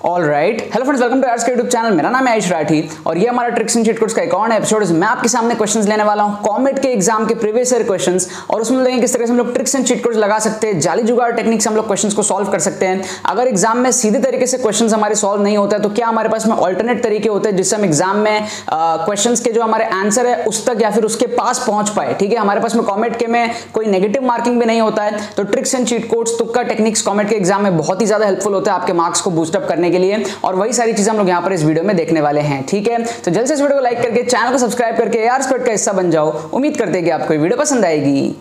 Alright, hello friends, welcome to arts का YouTube channel. मेरा नाम है आयुष राठी और ये हमारा ट्रिक्स एंड चीट कोड्स का एक और एपिसोड है। मैं आपके सामने क्वेश्चंस लेने वाला हूं कॉमेट के एग्जाम के प्रीवियस ईयर क्वेश्चंस, और उसमें देखेंगे किस तरह से हम लोग ट्रिक्स एंड चीट कोड्स लगा सकते हैं, जाली जुगाड़ टेक्निक से हम लोग क्वेश्चंस को सॉल्व कर सकते हैं। अगर एग्जाम में सीधे तरीके से क्वेश्चंस हमारे सॉल्व नहीं होते हैं तो क्या हमारे पास में ऑल्टरनेट तरीके होते हैं जिससे हम एग्जाम में क्वेश्चंस के जो हमारे आंसर है उस तक या फिर उसके पास पहुंच पाए। ठीक है, हमारे पास में कॉमेट के में कोई नेगेटिव मार्किंग भी नहीं होता है, तो ट्रिक्स एंड चीट कोड्स, तुक्का टेक्निक्स कॉमेट के एग्जाम में बहुत ही ज्यादा हेल्पफुल होता है आपके मार्क्स को बूस्ट अप करने के लिए, और वही सारी चीजें हम लोग यहाँ पर इस वीडियो में देखने वाले हैं। ठीक है, तो जल्द से इस वीडियो को लाइक करके चैनल को सब्सक्राइब करके यार स्क्वाड का हिस्सा बन जाओ। उम्मीद करते हैं कि आपको ये वीडियो पसंद आएगी।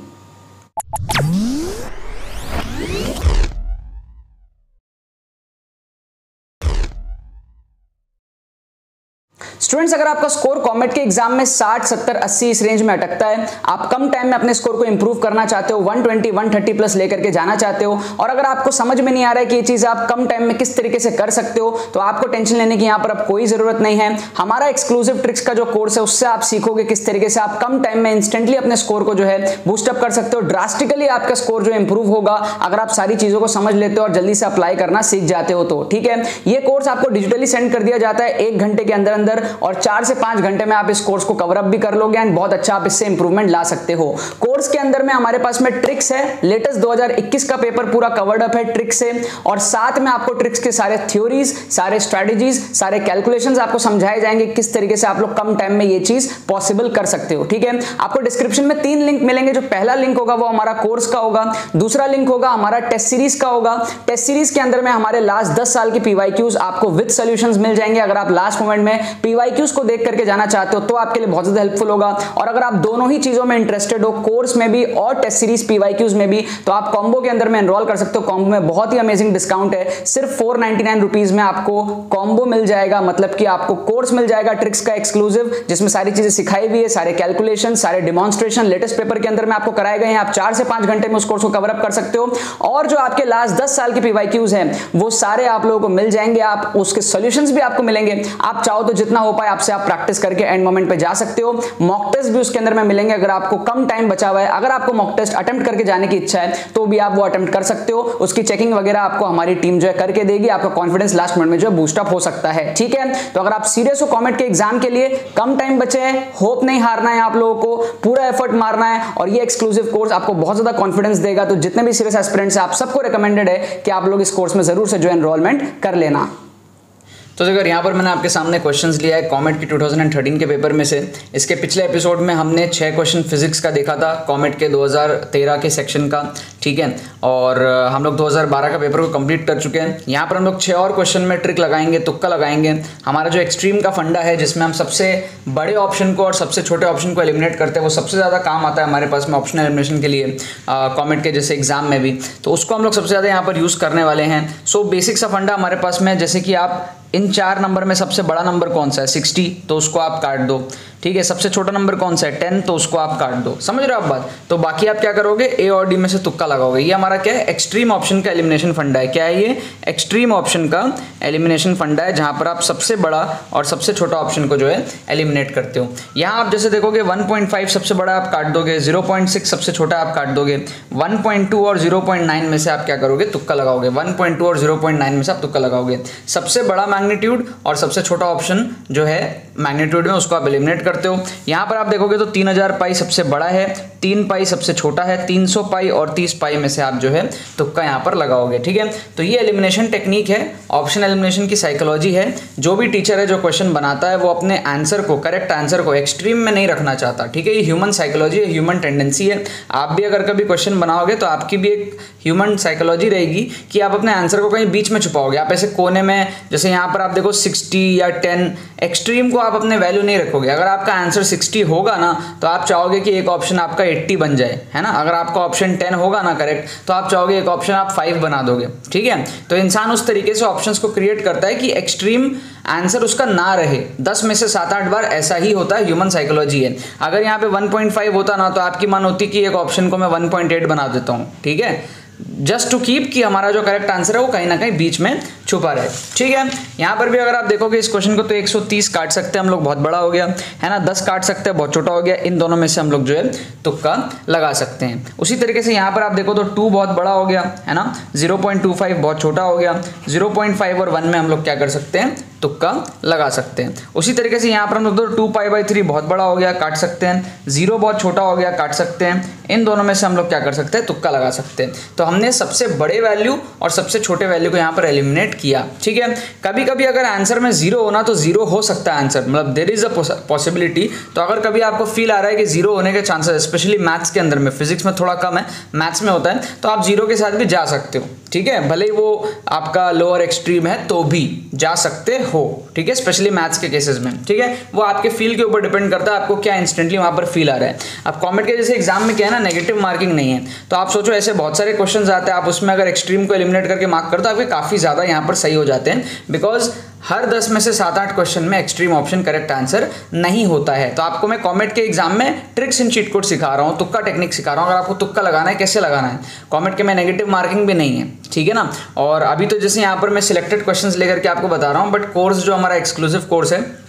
स्टूडेंट्स, अगर आपका स्कोर कॉमेट के एग्जाम में 60, 70, 80 इस रेंज में अटकता है, आप कम टाइम में अपने स्कोर को इंप्रूव करना चाहते हो, 120, 130 प्लस लेकर के जाना चाहते हो, और अगर आपको समझ में नहीं आ रहा है कि ये चीज आप कम टाइम में किस तरीके से कर सकते हो, तो आपको टेंशन लेने की यहाँ पर अब कोई जरूरत नहीं है। हमारा एक्सक्लूसिव ट्रिक्स का जो कोर्स है उससे आप सीखोगे किस तरीके से आप कम टाइम में इंस्टेंटली अपने स्कोर को जो है बूस्टअप कर सकते हो। ड्रास्टिकली आपका स्कोर जो इंप्रूव होगा अगर आप सारी चीजों को समझ लेते हो और जल्दी से अप्लाई करना सीख जाते हो तो। ठीक है, ये कोर्स आपको डिजिटली सेंड कर दिया जाता है 1 घंटे के अंदर अंदर, और 4 से 5 घंटे में आप इस कोर्स को कवर अप भी कर लोगे एंड बहुत अच्छा आप इससे इंप्रूवमेंट ला सकते हो। कोर्स के अंदर में हमारे पास में ट्रिक्स है, लेटेस्ट 2021 का पेपर पूरा कवर्ड अप है ट्रिक्स से, और साथ में आपको ट्रिक्स के सारे थ्योरीज, सारे स्ट्रेटजीज, सारे कैलकुलेशंस आपको समझाए जाएंगे किस तरीके से आप लोग कम टाइम में ये चीज पॉसिबल कर सकते हो। ठीक है, आपको डिस्क्रिप्शन में 3 लिंक मिलेंगे। जो पहला लिंक होगा वो हमारा कोर्स का होगा, दूसरा लिंक होगा हमारा टेस्ट सीरीज का होगा। टेस्ट सीरीज के अंदर में हमारे लास्ट 10 साल के पीवाईक्यूज आपको विद सॉल्यूशंस मिल जाएंगे। अगर आप लास्ट मोमेंट में पीवाईक्यूज को देख करके जाना चाहते हो तो आपके लिए बहुत ज्यादा हेल्पफुल होगा, और अगर आप दोनों ही चीजों में इंटरेस्टेड हो, कोर्स में भी और टेस्ट सीरीज पीवाईक्यूज में भी, तो आप कॉम्बो के अंदर में एनरोल कर सकते हो। कॉम्बो में बहुत ही अमेजिंग डिस्काउंट है, सिर्फ 499 रुपीज में आपको कॉम्बो मिल जाएगा, मतलब कि आपको कोर्स मिल जाएगा ट्रिक्स का एक्सक्लूसिव, जिसमें सारी चीजें सिखाई हुई है, सारे कैलकुलेशन, सारे डिमॉन्स्ट्रेशन लेटेस्ट पेपर के अंदर में आपको कराए गए हैं। आप 4 से 5 घंटे में उस कोर्स को कवर अप कर सकते हो, और जो आपके लास्ट 10 साल के पीवाईक्यूज हैं वो सारे आप लोगों को मिल जाएंगे, आप उसके सॉल्यूशंस भी आपको मिलेंगे। आप चाहो तो जितना हो पाए आपसे आप प्रैक्टिस करके एंड मोमेंट पे जा सकते हो। मॉक टेस्ट भी उसके अंदर में मिलेंगे, अगर आपको कम टाइम बचा हुआ है, अगर आपको मॉक टेस्ट अटेम्प्ट करके जाने की इच्छा है तो भी आप वो अटेम्प्ट कर सकते हो। उसकी चेकिंग वगैरह आपको हमारी टीम जो है करके देगी, आपका कॉन्फिडेंस लास्ट मिनट में जो है बूस्ट अप हो सकता है। ठीक है, तो अगर आप सीरियस हो कॉमेट के एग्जाम के लिए, कम टाइम बचे है, होप नहीं हारना है आप लोगों को, पूरा एफर्ट मारना है, और ये एक्सक्लूसिव कोर्स आपको बहुत ज्यादा कॉन्फिडेंस देगा, तो जितने भी सीरियस एस्पिरेंट्स हैं आप सबको रिकमेंडेड है कि आप लोग इस कोर्स में जरूर से जो एनरोलमेंट कर लेना। तो अगर यहाँ पर मैंने आपके सामने क्वेश्चंस लिया है कॉमेट की 2013 के पेपर में से। इसके पिछले एपिसोड में हमने 6 क्वेश्चन फिजिक्स का देखा था, कॉमेट के 2013 के सेक्शन का। ठीक है, और हम लोग 2012 का पेपर को कंप्लीट कर चुके हैं। यहाँ पर हम लोग 6 और क्वेश्चन में ट्रिक लगाएंगे, तुक्का लगाएंगे। हमारा जो एक्सट्रीम का फंडा है जिसमें हम सबसे बड़े ऑप्शन को और सबसे छोटे ऑप्शन को एलिमिनेट करते हैं, वो सबसे ज़्यादा काम आता है हमारे पास में ऑप्शन एलिमिनेशन के लिए कॉमेट के जैसे एग्जाम में भी, तो उसको हम लोग सबसे ज़्यादा यहाँ पर यूज़ करने वाले हैं। सो बेसिक सा फंडा हमारे पास में, जैसे कि आप इन 4 नंबर में सबसे बड़ा नंबर कौन सा है 60, तो उसको आप काट दो। ठीक है, सबसे छोटा नंबर कौन सा है 10, तो उसको आप काट दो। समझ रहे हो आप बात? तो बाकी आप क्या करोगे, ए और डी में से तुक्का लगाओगे। ये हमारा क्या है, एक्सट्रीम ऑप्शन का एलिमिनेशन फंडा है। क्या है ये, एक्सट्रीम ऑप्शन का एलिमिनेशन फंडा है, जहां पर आप सबसे बड़ा और सबसे छोटा ऑप्शन को जो है एलिमिनेट करते हो। यहाँ आप जैसे देखोगे 1.5 सबसे बड़ा आप काट दोगे, 0.6 सबसे छोटा आप काट दोगे, 1.2 और 0.9 में से आप क्या करोगे, तुक्का लगाओगे। 1.2 और 0.9 में से आप तुक्का लगाओगे। सबसे बड़ा मैग्नीट्यूड और सबसे छोटा ऑप्शन जो है मैग्नीट्यूड में, उसको आप एलिमिनेट करते हो। यहां पर आप देखोगे तो 3000 पाई सबसे बड़ा है, 3 पाई सबसे छोटा है, 300 पाई और 30 पाई में से आप जो है तुक्का यहां पर लगाओगे। ठीक है, तो ये एलिमिनेशन टेक्निक है, ऑप्शन एलिमिनेशन की साइकोलॉजी है। जो भी टीचर है जो क्वेश्चन बनाता है वो अपने आंसर को, करेक्ट आंसर को एक्सट्रीम में नहीं रखना चाहता। ठीक है, ये ह्यूमन साइकोलॉजी है, ह्यूमन टेंडेंसी है। आप भी अगर कभी क्वेश्चन बनाओगे तो आपकी भी एक ह्यूमन साइकोलॉजी रहेगी कि आप अपने आंसर को कहीं बीच में छुपाओगे। आप ऐसे कोने में, जैसे यहाँ पर आप देखो 60 या 10, एक्सट्रीम को आप अपने वैल्यू नहीं रखोगे। अगर आपका आंसर 60 होगा ना तो आप चाहोगे कि एक ऑप्शन आपका 80 बन जाए, है ना। अगर आपका ऑप्शन 10 होगा ना करेक्ट, तो आप चाहोगे एक ऑप्शन आप 5 बना दोगे। ठीक है, तो इंसान उस तरीके से ऑप्शंस को क्रिएट करता है कि एक्सट्रीम आंसर उसका ना रहे। 10 में से 7-8 बार ऐसा ही होता है, ह्यूमन साइकोलॉजी है। अगर यहाँ पे 1.5 होता ना तो आपकी मन होती कि एक ऑप्शन को मैं 1.8 बना देता हूँ। ठीक है, जस्ट टू कीप कि हमारा जो करेक्ट आंसर है वो कहीं ना कहीं बीच में छुपा रहे। ठीक है, यहाँ पर भी अगर आप देखोगे इस क्वेश्चन को तो 130 काट सकते हैं हम लोग, बहुत बड़ा हो गया है ना, 10 काट सकते हैं, बहुत छोटा हो गया। इन दोनों में से हम लोग जो है तुक्का लगा सकते हैं। उसी तरीके से यहाँ पर आप देखो तो 2 बहुत बड़ा हो गया है ना, 0.25 बहुत छोटा हो गया, 0.5 और 1 में हम लोग क्या कर सकते हैं, तुक्का लगा सकते हैं। उसी तरीके से यहाँ पर हम लोग 2π/3 बहुत बड़ा हो गया, काट सकते हैं, 0 बहुत छोटा हो गया, काट सकते हैं। इन दोनों में से हम लोग क्या कर सकते हैं, तुक्का लगा सकते हैं। तो हमने सबसे बड़े वैल्यू और सबसे छोटे वैल्यू को यहाँ पर एलिमिनेट किया। ठीक है, कभी कभी अगर आंसर में 0 होना तो 0 हो सकता है आंसर, मतलब देयर इज अ पॉसिबिलिटी। तो अगर कभी आपको फील आ रहा है कि 0 होने के चांसेस स्पेशली मैथ्स के अंदर में, फिजिक्स में थोड़ा कम है, मैथ्स में होता है, तो आप 0 के साथ भी जा सकते हो। ठीक है, भले ही वो आपका लोअर एक्सट्रीम है तो भी जा सकते हो। ठीक है, स्पेशली मैथ्स के केसेस में। ठीक है, वो आपके फील के ऊपर डिपेंड करता है, आपको क्या इंस्टेंटली वहां पर फील आ रहा है। अब कॉमेट के जैसे एग्जाम में क्या है ना, नेगेटिव मार्किंग नहीं है, तो आप सोचो ऐसे बहुत सारे क्वेश्चंस आते हैं, आप उसमें अगर एक्सट्रीम को एलिमिनेट करके मार्क करते हो आपके काफी ज्यादा यहाँ पर सही हो जाते हैं, बिकॉज हर 10 में से 7-8 क्वेश्चन में एक्सट्रीम ऑप्शन करेक्ट आंसर नहीं होता है। तो आपको मैं कॉमेट के एग्जाम में ट्रिक्स इन चीट कोड सिखा रहा हूँ, तुक्का टेक्निक सिखा रहा हूँ। अगर आपको तुक्का लगाना है, कैसे लगाना है, कॉमेट के में नेगेटिव मार्किंग भी नहीं है। ठीक है ना, और अभी तो जैसे यहाँ पर मैं सिलेक्टेड क्वेश्चंस लेकर के आपको बता रहा हूँ, बट कोर्स जो हमारा एक्सक्लूसिव कोर्स है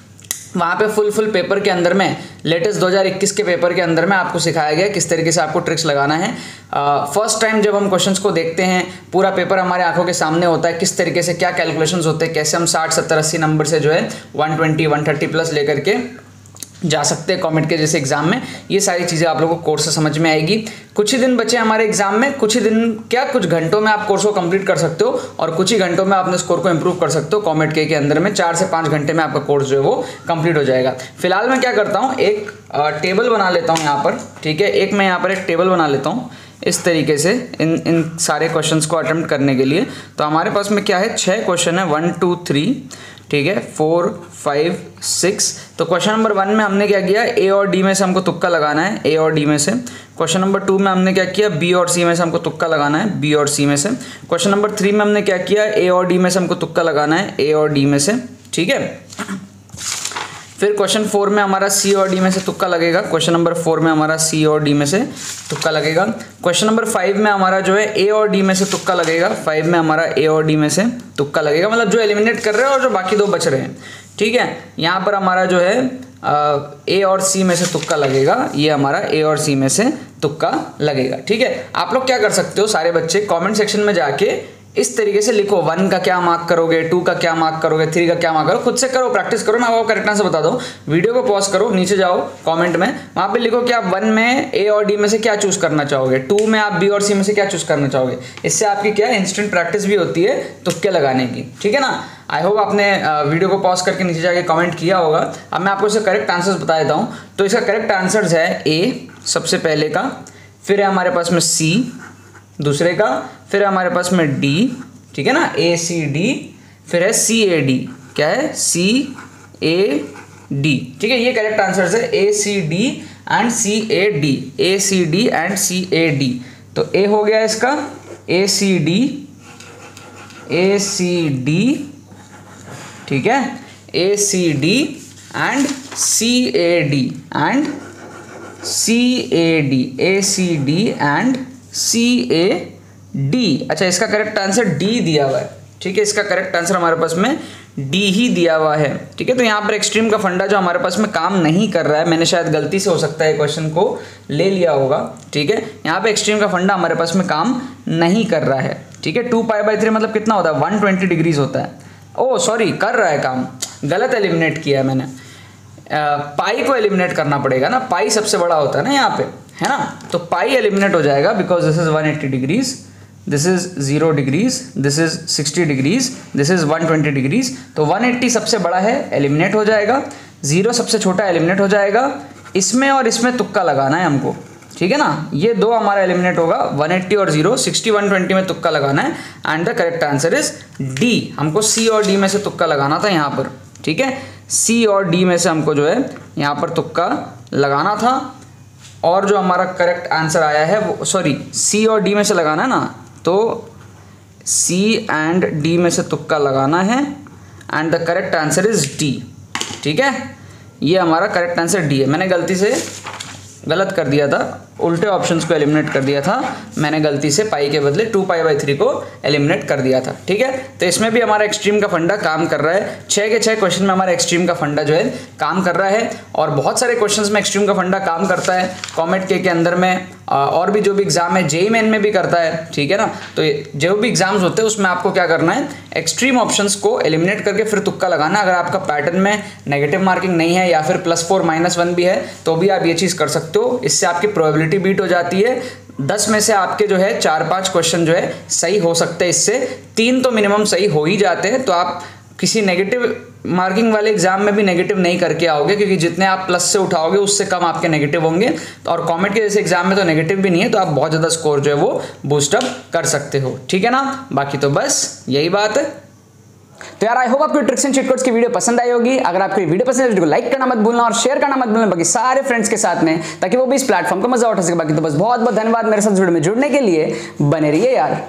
वहाँ पे फुल पेपर के अंदर में लेटेस्ट 2021 के पेपर के अंदर में आपको सिखाया गया किस तरीके से आपको ट्रिक्स लगाना है। फर्स्ट टाइम जब हम क्वेश्चंस को देखते हैं, पूरा पेपर हमारे आंखों के सामने होता है, किस तरीके से क्या कैलकुलेशंस होते हैं, कैसे हम 60, 70, 80 नंबर से जो है 120, 130 प्लस लेकर के जा सकते हैं कॉमेट के जैसे एग्जाम में। ये सारी चीज़ें आप लोगों को कोर्स से समझ में आएगी। कुछ ही दिन बचे हमारे एग्जाम में, कुछ ही दिन क्या कुछ घंटों में आप कोर्स को कंप्लीट कर सकते हो और कुछ ही घंटों में अपने स्कोर को इंप्रूव कर सकते हो। कॉमेट के अंदर में 4 से 5 घंटे में आपका कोर्स जो है वो कंप्लीट हो जाएगा। फिलहाल मैं क्या करता हूँ, एक टेबल बना लेता हूँ यहाँ पर। ठीक है, एक मैं यहाँ पर एक टेबल बना लेता हूँ इस तरीके से इन सारे क्वेश्चंस को अटेम्प्ट करने के लिए। तो हमारे पास में क्या है, 6 क्वेश्चन है, 1 2 3, ठीक है, 4 5 6। तो क्वेश्चन नंबर 1 में हमने क्या किया, ए और डी में से हमको तुक्का लगाना है, ए और डी में से। क्वेश्चन नंबर 2 में हमने क्या किया, बी और सी में से हमको तुक्का लगाना है, बी और सी में से। क्वेश्चन नंबर 3 में हमने क्या किया, ए और डी में से हमको तुक्का लगाना है, ए और डी में से। ठीक है, फिर क्वेश्चन 4 में हमारा सी और डी में से तुक्का लगेगा। क्वेश्चन नंबर 4 में हमारा सी और डी में से तुक्का लगेगा। क्वेश्चन नंबर 5 में हमारा जो है ए और डी में से तुक्का लगेगा, 5 में हमारा ए और डी में से तुक्का लगेगा, मतलब जो एलिमिनेट कर रहे हैं और जो बाकी 2 बच रहे हैं। ठीक है, यहाँ पर हमारा जो है ए और सी में से तुक्का लगेगा, ये हमारा ए और सी में से तुक्का लगेगा। ठीक है, आप लोग क्या कर सकते हो, सारे बच्चे कमेंट सेक्शन में जाके इस तरीके से लिखो, 1 का क्या मार्क करोगे, 2 का क्या मार्क करोगे, 3 का क्या मार्क करो, खुद से करो, प्रैक्टिस करो। मैं आपको करेक्ट आंसर बता दूं, वीडियो को पॉज करो, नीचे जाओ कमेंट में, वहाँ पे लिखो कि आप 1 में ए और डी में से क्या चूज करना चाहोगे, 2 में आप बी और सी में से क्या चूज करना चाहोगे। इससे आपकी क्या इंस्टेंट प्रैक्टिस भी होती है तुक्के लगाने की। ठीक है ना, आई होप आपने वीडियो को पॉज करके नीचे जाके कमेंट किया होगा। अब मैं आपको इसका करेक्ट आंसर्स बता देता हूँ। तो इसका करेक्ट आंसर्स है ए सबसे पहले का, फिर है हमारे पास में सी दूसरे का, फिर है हमारे पास में डी, ठीक है ना, ए सी डी, फिर है सी ए डी, क्या है, सी ए डी। ठीक है, ये करेक्ट आंसर है, A C D and C A D, A C D and C A D. तो ए हो गया इसका ए C D, A C D, ठीक है, A C D and C A D and C A D, A C D and C A D. अच्छा, इसका correct answer D दिया हुआ है। ठीक है, इसका करेक्ट आंसर हमारे पास में डी ही दिया हुआ है। ठीक है, तो यहाँ पर एक्सट्रीम का फंडा जो हमारे पास में काम नहीं कर रहा है, मैंने शायद गलती से हो सकता है क्वेश्चन को ले लिया होगा। ठीक है, यहाँ पे एक्सट्रीम का फंडा हमारे पास में काम नहीं कर रहा है। ठीक है, 2π/3 मतलब कितना होता है, 120 डिग्रीज होता है। ओ सॉरी, कर रहा है काम, गलत एलिमिनेट किया है मैंने। पाई को एलिमिनेट करना पड़ेगा ना, पाई सबसे बड़ा होता है ना यहाँ पे, है ना, तो पाई एलिमिनेट हो जाएगा because this is 180 degrees, this is 0 degrees, this is 60 degrees, this is 120 degrees. तो 180 सबसे बड़ा है, एलिमिनेट हो जाएगा, 0 सबसे छोटा एलिमिनेट हो जाएगा। इसमें और इसमें तुक्का लगाना है हमको। ठीक है ना, ये 2 हमारा एलिमिनेट होगा, 180 और 0, 60 120 में तुक्का लगाना है and the correct answer is D. हमको सी और डी में से तुक्का लगाना था यहाँ पर। ठीक है, सी और डी में से हमको जो है यहाँ पर तुक्का लगाना था, और जो हमारा करेक्ट आंसर आया है वो, सॉरी, सी और डी में से लगाना है ना, तो सी एंड डी में से तुक्का लगाना है and the correct answer is D. ठीक है, ये हमारा करेक्ट आंसर डी है। मैंने गलती से गलत कर दिया था, उल्टे ऑप्शंस को एलिमिनेट कर दिया था मैंने गलती से, पाई के बदले 2π/3 को एलिमिनेट कर दिया था। ठीक है, तो इसमें भी हमारा एक्सट्रीम का फंडा काम कर रहा है। 6 के 6 क्वेश्चन में हमारा एक्सट्रीम का फंडा जो है काम कर रहा है, और बहुत सारे क्वेश्चंस में एक्सट्रीम का फंडा काम करता है कॉमेट के अंदर में, और भी जो भी एग्जाम है जेईई मेन में भी करता है। ठीक है ना, तो जो भी एग्जाम्स होते हैं उसमें आपको क्या करना है, एक्सट्रीम ऑप्शंस को एलिमिनेट करके फिर तुक्का लगाना। अगर आपका पैटर्न में नेगेटिव मार्किंग नहीं है या फिर +4 -1 भी है तो भी आप ये चीज़ कर सकते हो। इससे आपकी प्रोबेबिलिटी बीट हो जाती है। 10 में से आपके जो है 4-5 क्वेश्चन जो है सही हो सकते हैं, इससे 3 तो मिनिमम सही हो ही जाते हैं। तो आप किसी नेगेटिव मार्किंग वाले एग्जाम में भी नेगेटिव नहीं करके आओगे, क्योंकि जितने आप प्लस से उठाओगे उससे कम आपके नेगेटिव होंगे। और कॉमेट के जैसे एग्जाम में तो नेगेटिव भी नहीं है, तो आप बहुत ज़्यादा स्कोर जो है वो बूस्टअप कर सकते हो। ठीक है ना, बाकी तो बस यही बात है। तो यार आई होप आपको ट्रिक्स एंड चीट कोड्स की वीडियो पसंद आई होगी। अगर आपको ये वीडियो पसंद है तो लाइक करना मत भूलना और शेयर करना मत भूलना बाकी सारे फ्रेंड्स के साथ में, ताकि वो भी इस प्लेटफॉर्म का मजा उठा सके। बाकी तो बस बहुत बहुत धन्यवाद मेरे साथ वीडियो में जुड़ने के लिए। बने रहिए यार।